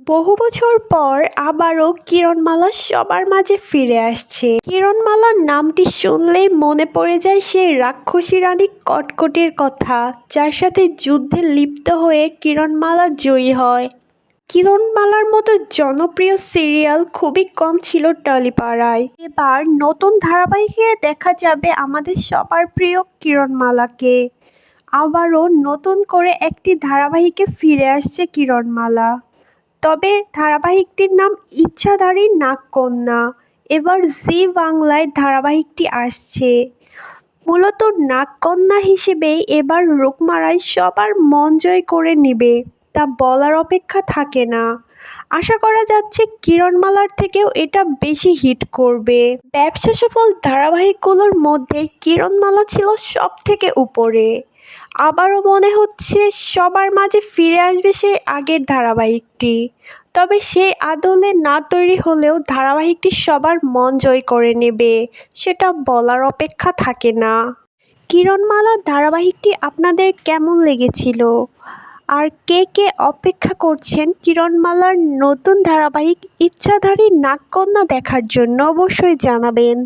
বহু বছর পর আবারও কিরণমালা সবার মাঝে ফিরে আসছে। কিরণমালার নামটি শুনলেই মনে পড়ে যায় সেই রাক্ষসী রানী কটকটির কথা, যার সাথে যুদ্ধে লিপ্ত হয়ে কিরণমালা জয়ী হয়। কিরণমালার মতো জনপ্রিয় সিরিয়াল খুবই কম ছিল টলিপাড়ায়। এবার নতুন ধারাবাহিকে দেখা যাবে আমাদের সবার প্রিয় কিরণমালাকে। আবারও নতুন করে একটি ধারাবাহিকে ফিরে আসছে কিরণমালা। তবে ধারাবাহিকটির নাম ইচ্ছাধারী নাগকন্যা। এবার জি বাংলায় ধারাবাহিকটি আসছে। মূলত নাগকন্যা হিসেবেই এবার রূপমারাই সবার মন জয় করে নেবে, তা বলার অপেক্ষা থাকে না। আশা করা যাচ্ছে কিরণমালার থেকেও এটা বেশি হিট করবে। ব্যবসা সফল ধারাবাহিকগুলোর মধ্যে কিরণমালা ছিল সব থেকে উপরে। আবারও মনে হচ্ছে সবার মাঝে ফিরে আসবে সেই আগের ধারাবাহিকটি। তবে সেই আদলে না তৈরি হলেও ধারাবাহিকটি সবার মন জয় করে নেবে, সেটা বলার অপেক্ষা থাকে না। কিরণমালা ধারাবাহিকটি আপনাদের কেমন লেগেছিল? আর কে কে অপেক্ষা করছেন কিরণমালার নতুন ধারাবাহিক ইচ্ছাধারী নাগকন্যা দেখার জন্য? অবশ্যই জানাবেন।